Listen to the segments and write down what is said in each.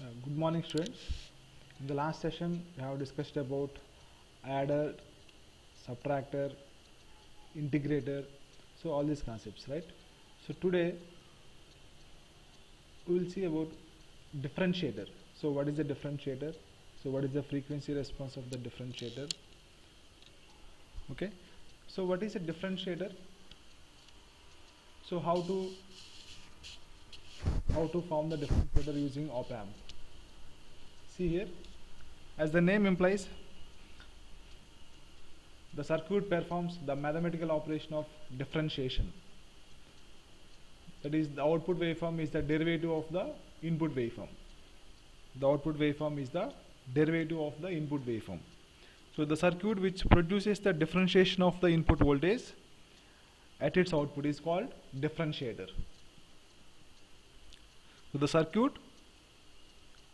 Good morning, students. In the last session, we have discussed about adder, subtractor, integrator, so all these concepts, right? So today we will see about differentiator. So what is the differentiator? So what is the frequency response of the differentiator? Okay. So what is a differentiator? So how to form the differentiator using op amp? See here, as the name implies, the circuit performs the mathematical operation of differentiation. That is, the output waveform is the derivative of the input waveform. The output waveform is the derivative of the input waveform. So the circuit which produces the differentiation of the input voltage at its output is called differentiator. So the circuit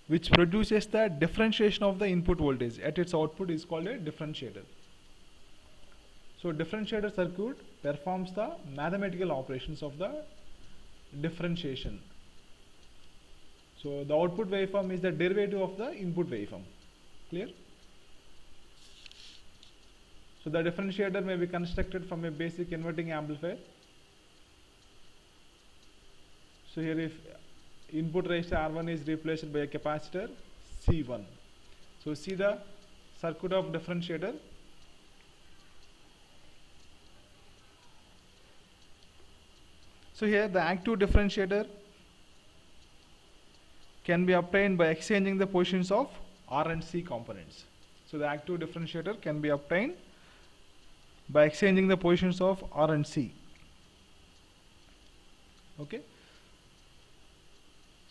which produces the differentiation of the input voltage at its output is called a differentiator. So differentiator circuit performs the mathematical operations of the differentiation. So the output waveform is the derivative of the input waveform. Clear? So the differentiator may be constructed from a basic inverting amplifier. So here, if input resistor R1 is replaced by a capacitor C1. So see the circuit of differentiator. So here the active differentiator can be obtained by exchanging the positions of R and C components. So the active differentiator can be obtained by exchanging the positions of R and C. Okay.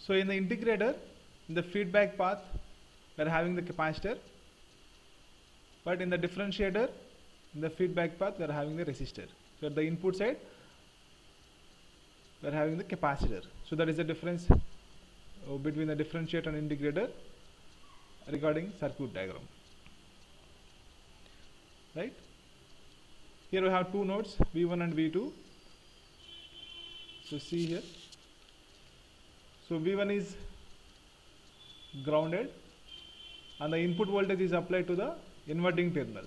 So in the integrator, in the feedback path, we are having the capacitor, but in the differentiator, in the feedback path, we are having the resistor. So at the input side, we are having the capacitor. So that is the difference between the differentiator and integrator regarding circuit diagram. Right? Here we have two nodes, V1 and V2. So see here. So V1 is grounded and the input voltage is applied to the inverting terminal.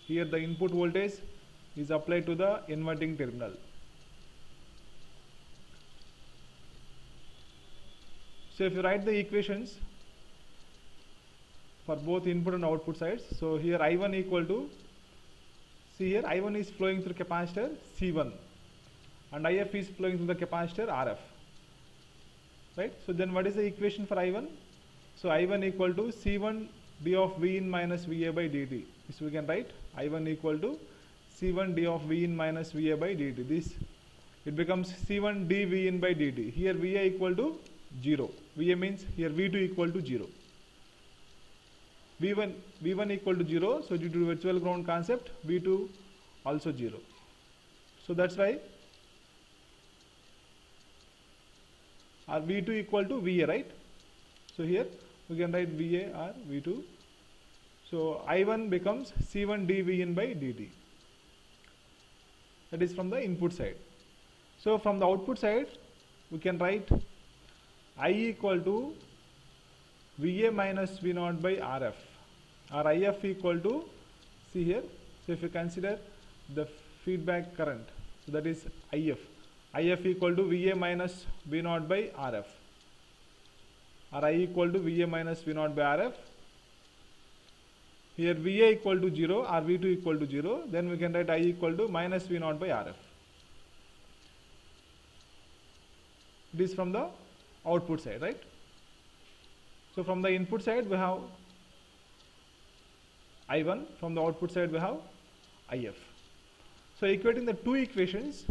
Here the input voltage is applied to the inverting terminal. So if you write the equations for both input and output sides, so here I1 equal to, see here I1 is flowing through capacitor C1 and IF is flowing through the capacitor RF. Right? So then what is the equation for I1? So I1 equal to C1 d of V in minus VA by dt. This we can write I1 equal to C1 d of V in minus VA by dt. This, it becomes C1 d V in by dt. Here VA equal to 0. VA means here V2 equal to 0. V1 equal to 0. So due to virtual ground concept, V2 also 0. So that's why our V2 equal to VA, right? So here we can write VA or V2. So I1 becomes C1 dV in by dt. That is from the input side. So from the output side, we can write I equal to VA minus V0 by RF, or IF equal to, see here, so if you consider the feedback current, so that is IF equal to VA minus V0 by RF, or I equal to VA minus V0 by RF. Here VA equal to 0 or V2 equal to 0, then we can write I equal to minus V0 by RF. It is from the output side, right? So from the input side we have I1, from the output side we have IF. So equating the two equations,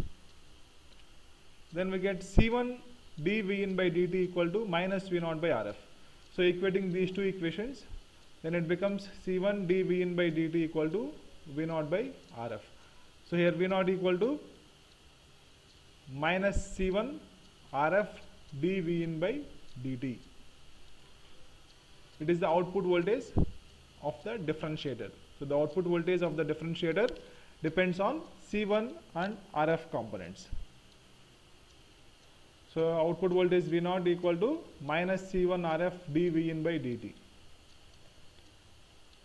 then we get C1 dV in by dt equal to minus V0 by RF. So equating these two equations, then it becomes C1 dV in by dt equal to V0 by RF. So here V0 equal to minus C1 RF dV in by dt. It is the output voltage of the differentiator. So the output voltage of the differentiator depends on C1 and RF components. So output voltage V naught equal to minus C1 RF dV in by dt.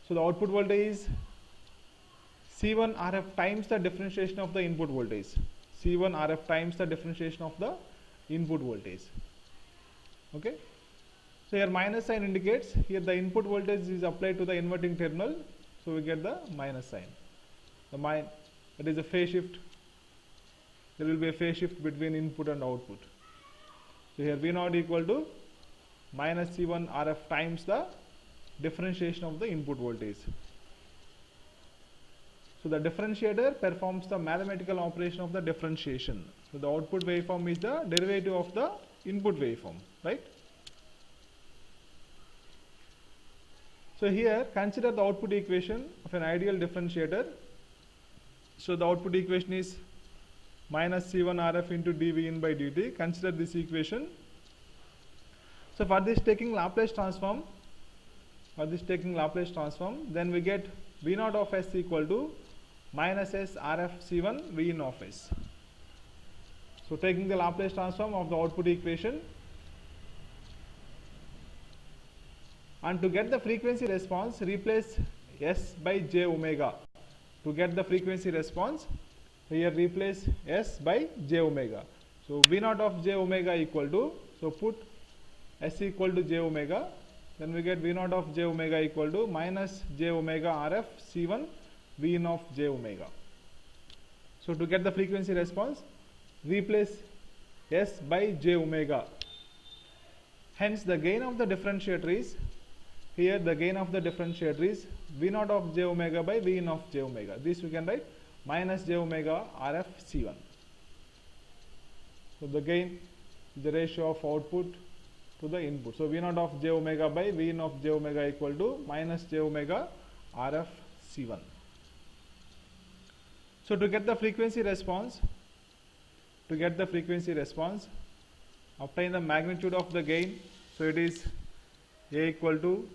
So the output voltage is C1 RF times the differentiation of the input voltage. C1 RF times the differentiation of the input voltage. Okay. So here minus sign indicates here the input voltage is applied to the inverting terminal. So we get the minus sign. That is a phase shift. There will be a phase shift between input and output. So here V naught equal to minus C1 RF times the differentiation of the input voltage. So the differentiator performs the mathematical operation of the differentiation. So the output waveform is the derivative of the input waveform, right? So here consider the output equation of an ideal differentiator. So the output equation is minus C1 RF into dV in by dt. Consider this equation. So for this taking Laplace transform, then we get V naught of S equal to minus S RF C1 V in of S. So taking the Laplace transform of the output equation, and to get the frequency response, replace S by j omega. To get the frequency response, here replace S by j omega. So V naught of j omega equal to, so put S equal to j omega, then we get V naught of j omega equal to minus j omega RF C1 V in of j omega. So to get the frequency response, replace S by j omega. Hence the gain of the differentiator is, here the gain of the differentiator is V naught of j omega by V in of j omega. This we can write minus j omega RF C1. So the gain is the ratio of output to the input. So V naught of j omega by V in of j omega equal to minus j omega RF C1. So to get the frequency response, obtain the magnitude of the gain. So it is A equal to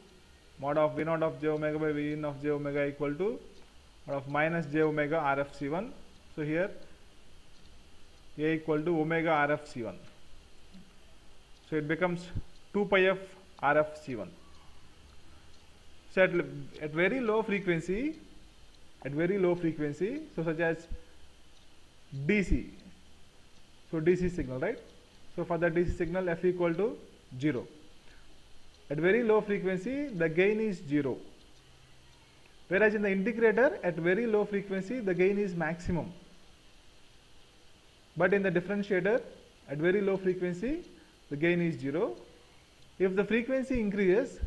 mod of V naught of j omega by V in of j omega equal to mod of minus j omega RF C1. So here A equal to omega RF C1. So it becomes 2 pi f RF C1. So at very low frequency, so such as DC, so DC signal, right? So for the DC signal f equal to 0. At very low frequency the gain is 0, whereas in the integrator at very low frequency the gain is maximum, but in the differentiator at very low frequency the gain is 0. If the frequency increases,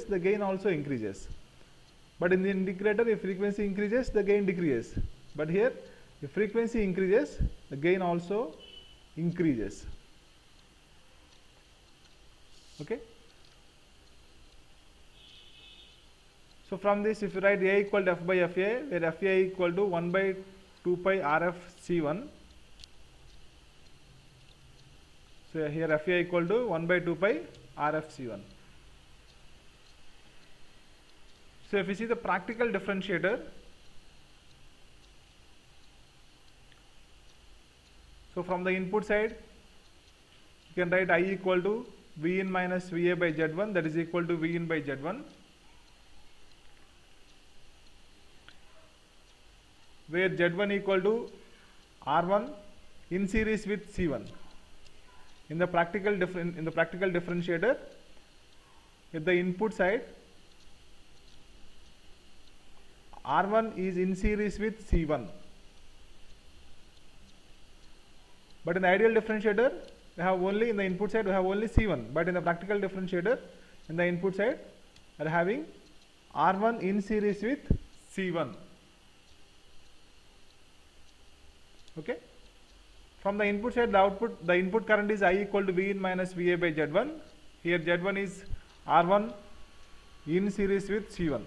the gain also increases. But in the integrator, if frequency increases, the gain decreases. But here, if frequency increases, the gain also increases. Okay. So from this, if you write A equal to F by Fa, where Fa equal to 1 by 2 pi RF C1. So here Fa equal to 1 by 2 pi RF C1. So if you see the practical differentiator, so from the input side, you can write I equal to V in minus Va by Z1, that is equal to V in by Z1, where Z1 equal to R1 in series with C1. In the practical differentiator, at the input side, R1 is in series with C1. But in the ideal differentiator, we have only in the input side we have only C1. But in the practical differentiator, in the input side, we are having R1 in series with C1. Okay. From the input side, the input current is I equal to V in minus Va by Z1. Here Z1 is R1 in series with C1.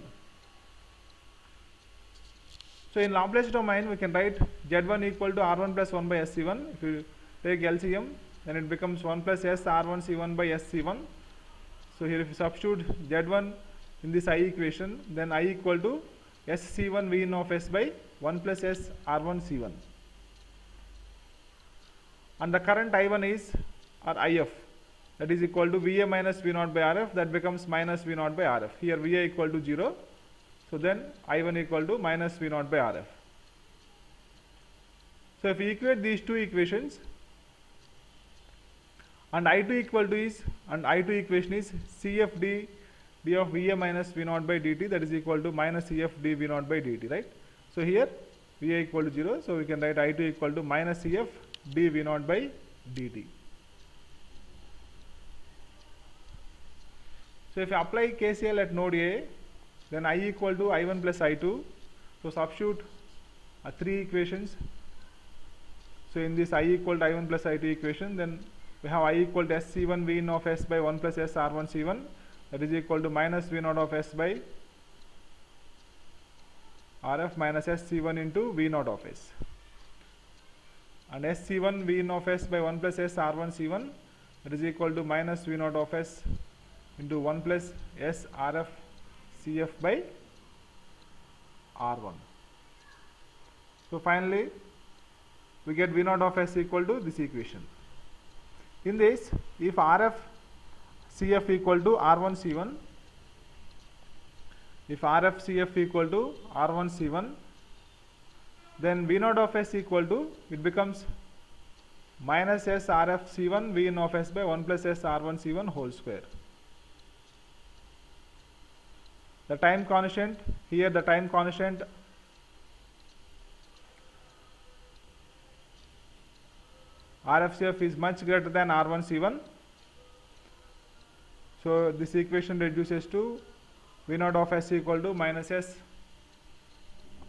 So in Laplace domain, we can write Z1 equal to R1 plus 1 by SC1. If you take LCM, then it becomes 1 plus S R1 C1 by SC1. So here if you substitute Z1 in this I equation, then I equal to SC1 V in of S by 1 plus S R1 C1. and the current I1 is, or IF, that is equal to VA minus V0 by RF, that becomes minus V0 by RF. Here VA equal to 0, so then I1 equal to minus V0 by RF. So if we equate these two equations, and I2 equal to is, and I2 equation is CFD d of VA minus V0 by dt, that is equal to minus CFD V0 by dt, right? So here VA equal to 0, so we can write I2 equal to minus CF d V0 by dt. So if you apply KCL at node A, then I equal to I1 plus I2. So substitute three equations. So in this I equal to I1 plus I2 equation, then we have I equal to SC1 V in of S by 1 plus S R1 C1, that is equal to minus V0 of S by RF minus SC1 into V0 of S. And SC1 V in of S by 1 plus S R1 C1, that is equal to minus V0 of S into 1 plus S RF CF by R1. So finally we get V0 of S equal to this equation. In this, if RF CF equal to R1 C1, if RF CF equal to R1 C1, then V0 of S equal to, it becomes minus S RF C1 V in of S by 1 plus S R1 C1 whole square. The time constant, here the time constant RFCF is much greater than R1 C1. So this equation reduces to V0 of S equal to minus S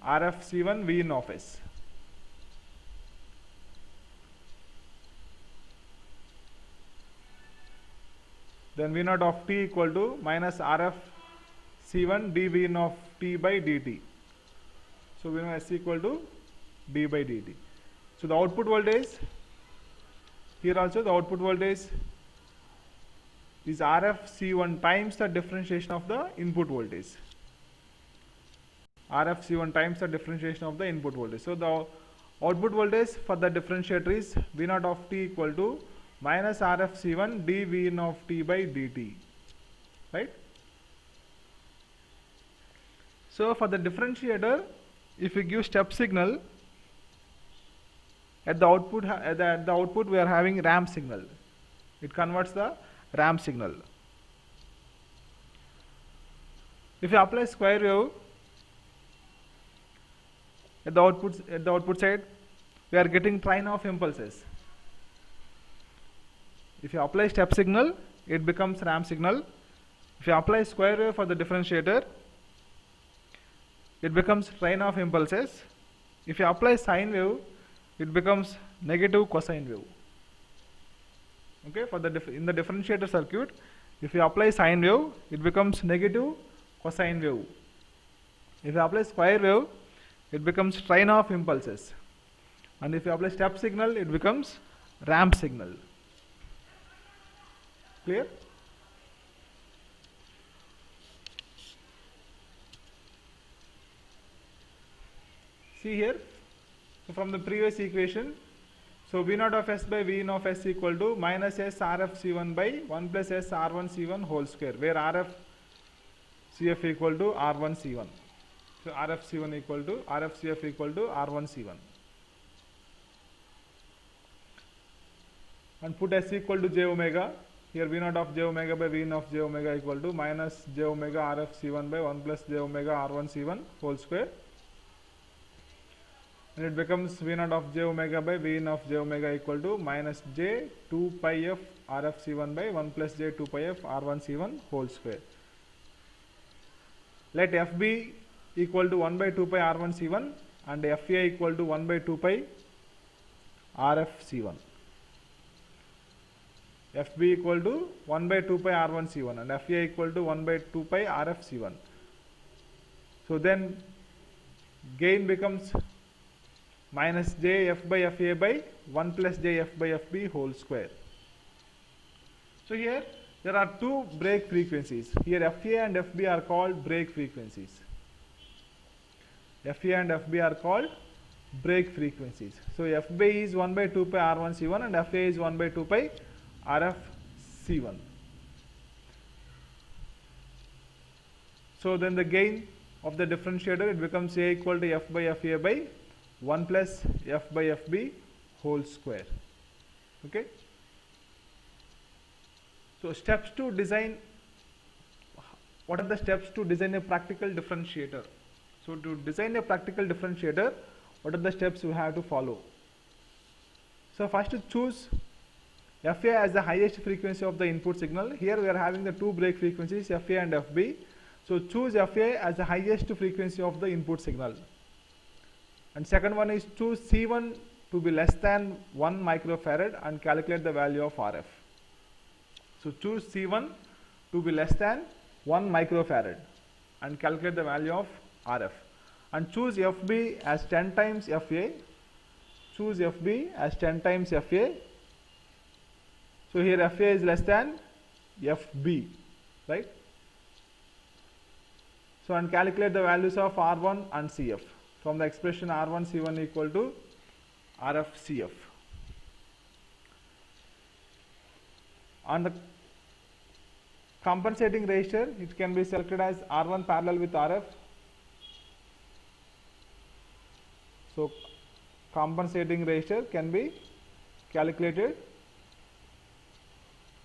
RF C1 V in of S. Then V0 of T equal to minus RF C1 dV in of T by dt. So we know S equal to d by dt. So the output voltage, here also the output voltage is RF C1 times the differentiation of the input voltage. RF C1 times the differentiation of the input voltage. So the output voltage for the differentiator is V0 of T equal to minus RF C1 dV in of T by dt, right? So for the differentiator, if we give step signal, at the output we are having ramp signal. It converts the ramp signal. If you apply square wave at the output side, we are getting train of impulses. If you apply step signal, it becomes ramp signal. If you apply square wave for the differentiator, it becomes train of impulses. If you apply sine wave, it becomes negative cosine wave. Okay, for the in the differentiator circuit, if you apply sine wave, it becomes negative cosine wave. If you apply square wave, it becomes train of impulses. And if you apply step signal, it becomes ramp signal. Clear? See here, so from the previous equation, so V0 of S by V in of S equal to minus S RF C1 by 1 plus S R1 C1 whole square, where RF CF equal to R1 C1. So RF C1 equal to RF CF equal to R1 C1. And put S equal to J omega. Here V0 of J omega by V in of J omega equal to minus J omega RF C1 by 1 plus J omega R1 C1 whole square. And it becomes V0 of J omega by V in of J omega equal to minus J 2 pi F RF C1 by 1 plus J 2 pi F R1 C1 whole square. Let FB equal to 1 by 2 pi R1 C1 and FA equal to 1 by 2 pi RF C1. FB equal to 1 by 2 pi R1 C1 and FA equal to 1 by 2 pi RF C1. So then gain becomes minus J F by FA by 1 plus J F by FB whole square. So here there are two break frequencies. Here FA and FB are called break frequencies. FA and FB are called break frequencies. So FB is 1 by 2 pi R1 C1 and FA is 1 by 2 pi RF C1. So then the gain of the differentiator, it becomes A equal to F by FA by 1 plus F by FB whole square. Okay. So steps to design, what are the steps to design a practical differentiator? So to design a practical differentiator, what are the steps we have to follow? So first to choose FA as the highest frequency of the input signal. Here we are having the two break frequencies, FA and FB. So choose FA as the highest frequency of the input signal. And second one is choose C1 to be less than 1 microfarad and calculate the value of RF. So choose C1 to be less than 1 microfarad and calculate the value of RF. And choose FB as 10 times FA. Choose FB as 10 times FA. So here FA is less than FB, right? So and calculate the values of R1 and CF from the expression R1 C1 equal to RF CF. On the compensating resistor, it can be selected as R1 parallel with RF. So compensating resistor can be calculated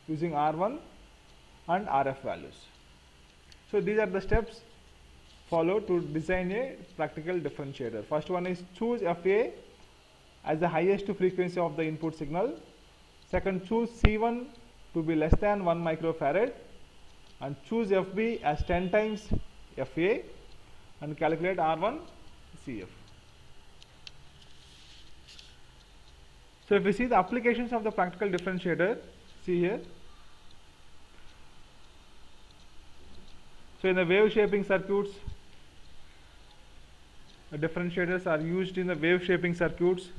using R1 and RF values. So these are the steps followed to design a practical differentiator. First one is choose FA as the highest frequency of the input signal. Second, choose C1 to be less than 1 microfarad and choose FB as 10 times FA and calculate R1 CF. So if we see the applications of the practical differentiator, see here. So in the wave shaping circuits, the differentiators are used in the wave shaping circuits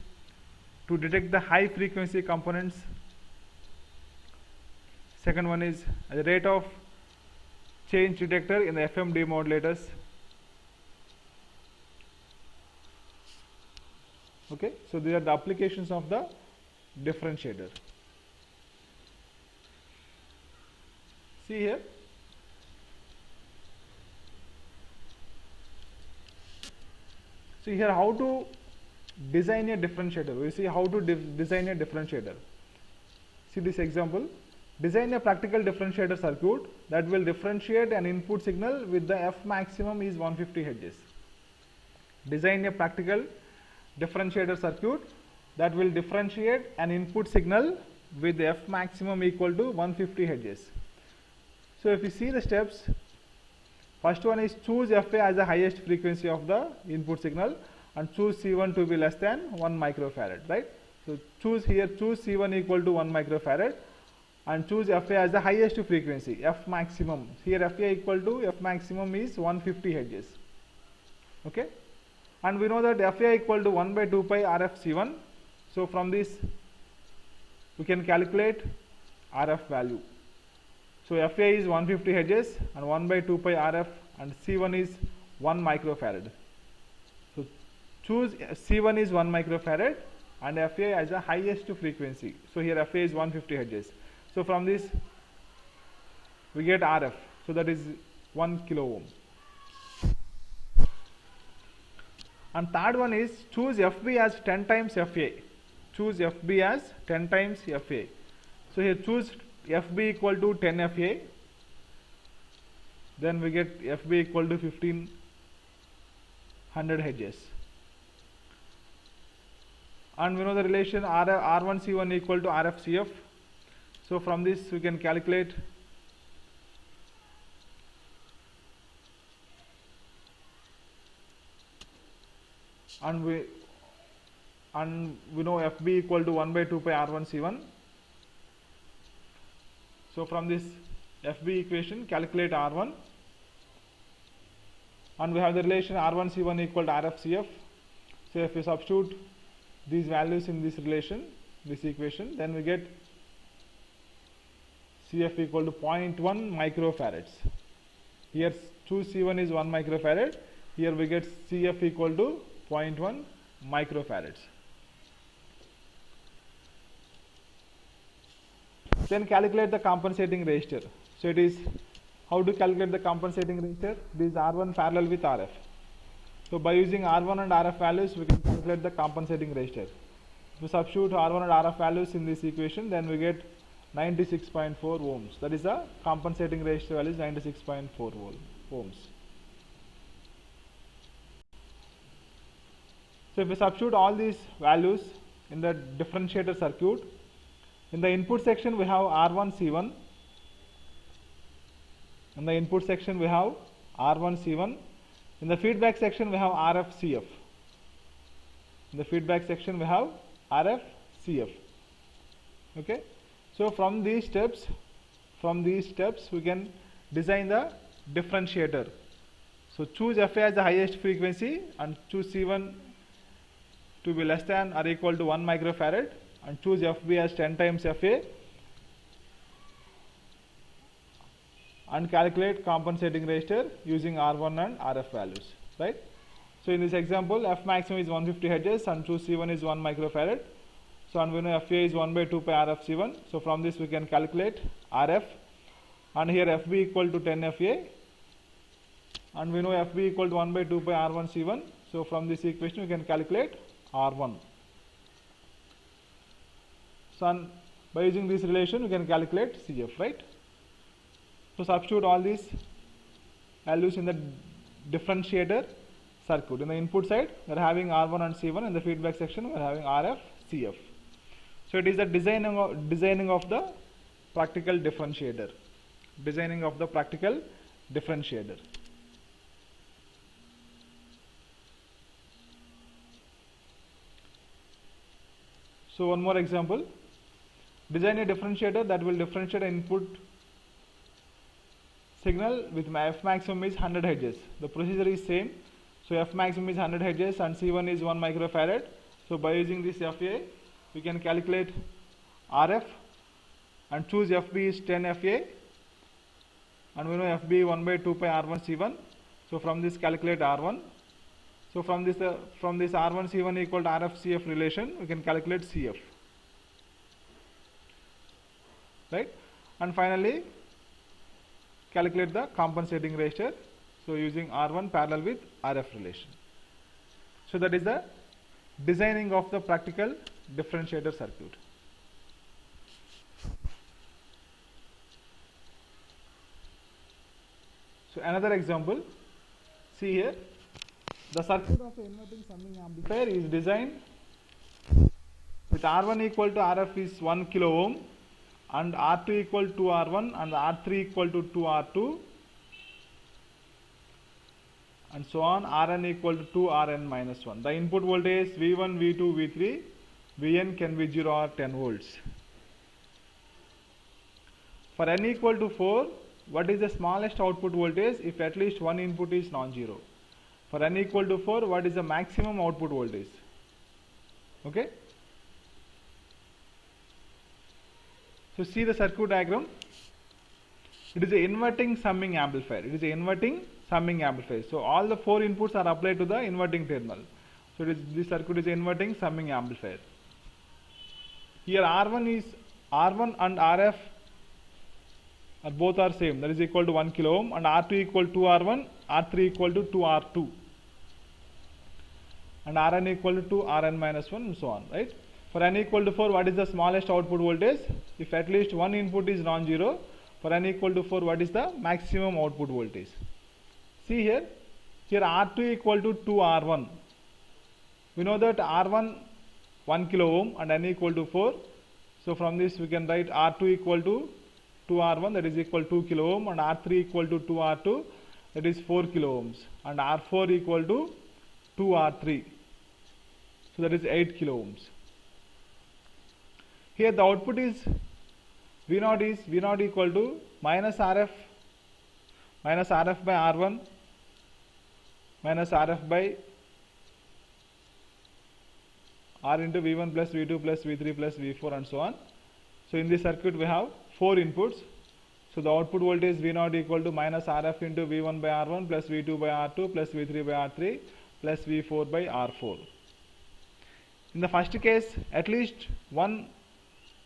to detect the high frequency components. Second one is the rate of change detector in the FM demodulators. Okay, so these are the applications of the differentiator. See here. See here how to design a differentiator. We see how to design a differentiator. See this example. Design a practical differentiator circuit that will differentiate an input signal with the F maximum is 150 Hz. Design a practical differentiator circuit that will differentiate an input signal with the F maximum equal to 150 Hz. So if you see the steps, first one is choose FA as the highest frequency of the input signal and choose C1 to be less than 1 microfarad, right? So choose here, choose C1 equal to 1 microfarad and choose FA as the highest frequency, F maximum. Here FA equal to F maximum is 150 Hz. Okay? And we know that FA equal to 1 by 2 pi RF C1. So from this we can calculate RF value. So FA is 150 Hz and 1 by 2 pi RF and C1 is 1 microfarad. So choose C1 is 1 microfarad and FA as the highest frequency. So here FA is 150 Hz. So from this we get RF. So that is 1 kilo ohm. And third one is choose FB as 10 times FA. Choose FB as 10 times FA. So here choose FB equal to 10 FA. Then we get FB equal to 1500 Hz. And we know the relation R1 C1 equal to RF CF. So from this we can calculate and we know FB equal to 1 by 2 pi R1 C1. So from this FB equation calculate R1 and we have the relation R1 C1 equal to RF CF. So if we substitute these values in this relation, this equation, then we get CF equal to 0.1 microfarads. Here choose C1 is 1 microfarad. Here we get CF equal to 0.1 microfarads. Then calculate the compensating resistor. So it is, how to calculate the compensating resistor? This R1 parallel with RF. So by using R1 and RF values, we can calculate the compensating resistor. If we substitute R1 and RF values in this equation, then we get 96.4 ohms. That is the compensating resistor value is 96.4 ohms. So if we substitute all these values in the differentiator circuit, in the input section we have R1 C1. In the input section we have R1 C1. In the feedback section we have RF CF. In the feedback section we have RF CF. Okay. So from these steps we can design the differentiator. So choose FA as the highest frequency and choose C1 to be less than or equal to 1 microfarad and choose FB as 10 times FA and calculate compensating resistor using R1 and RF values, right? So in this example, F maximum is 150 Hz and choose C1 is 1 microfarad. So and we know FA is 1 by 2 pi RF C1. So from this we can calculate RF, and here FB equal to 10 FA, and we know FB equal to 1 by 2 pi R1 C1. So from this equation we can calculate R1. So and by using this relation we can calculate CF, right? So substitute all these values in the differentiator circuit. In the input side we are having R1 and C1, in the feedback section we are having RF CF. So it is the designing of the practical differentiator. Designing of the practical differentiator. So one more example. Design a differentiator that will differentiate input signal with F maximum is 100 Hz. The procedure is same. So F maximum is 100 Hz and C1 is 1 microfarad. So by using this FA, we can calculate RF and choose FB is 10 FA, and we know FB 1 by 2 pi R1 C1. So from this calculate R1. So from this R1 C1 equal to RF CF relation, we can calculate CF, right? And finally calculate the compensating resistor. So using R1 parallel with RF relation. So that is the designing of the practical differentiator circuit. So another example, see here, the circuit of an inverting summing amplifier is designed with R1 equal to RF is 1 kilo ohm and R2 equal to R1 and R3 equal to 2R2 and so on, Rn equal to 2 Rn minus 1. The input voltage V1, V2, V3, Vn can be 0 or 10 volts. For n equal to 4, what is the smallest output voltage if at least one input is non-zero? For n equal to 4, what is the maximum output voltage? Okay. So see the circuit diagram. It is an inverting summing amplifier. It is an inverting summing amplifier. So all the 4 inputs are applied to the inverting terminal. So this circuit is inverting summing amplifier. Here R1 and RF are both are same. That is equal to 1 kilo ohm, and R2 equal to R1, R3 equal to 2R2, and Rn equal to 2 Rn minus 1, and so on, right? For n equal to 4, what is the smallest output voltage? If at least one input is non-zero, for n equal to 4, what is the maximum output voltage? See here R2 equal to 2R1. We know that R1 1 kilo ohm and n equal to 4. So from this we can write R2 equal to 2R1, that is equal to 2 kilo ohm, and R3 equal to 2R2, that is 4 kilo ohms, and R4 equal to 2R3, so that is 8 kilo ohms. Here the output is V0 equal to minus RF by R1 minus RF by R into V1 plus V2 plus V3 plus V4 and so on. So in this circuit we have 4 inputs. So the output voltage V0 equal to minus RF into V1 by R1 plus V2 by R2 plus V3 by R3 plus V4 by R4. In the first case, at least one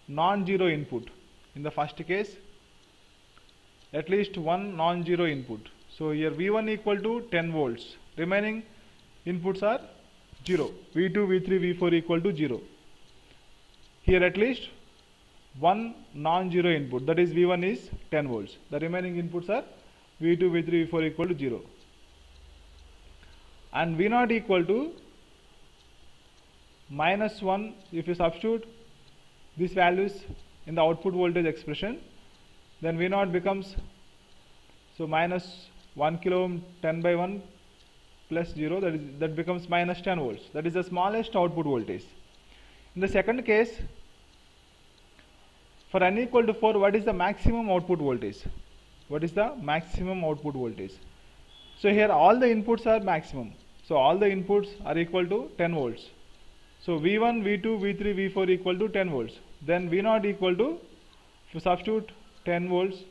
non-zero input. In the first case, at least one non-zero input. So here V1 equal to 10 volts. Remaining inputs are 0. V2, V3, V4 equal to 0. Here at least one non-zero input, that is V1 is 10 volts. The remaining inputs are V2, V3, V4 equal to 0. And V0 equal to minus 1. If you substitute these values in the output voltage expression, then V0 becomes, so minus 1 kilo ohm 10 by 1 plus 0, that becomes minus 10 volts. That is the smallest output voltage. In the second case, for n equal to 4, what is the maximum output voltage? What is the maximum output voltage? So here all the inputs are maximum. So all the inputs are equal to 10 volts. So V1, V2, V3, V4 equal to 10 volts. Then V0 equal to, if you substitute 10 volts,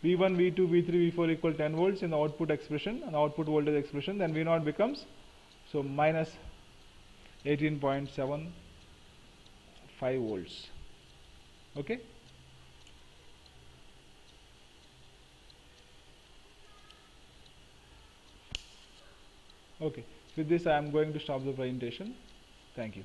V1, V2, V3, V4 equal 10 volts in the output expression, and output voltage expression, then V0 becomes, so minus 18.75 volts. Okay. Okay. With this, I am going to stop the presentation. Thank you.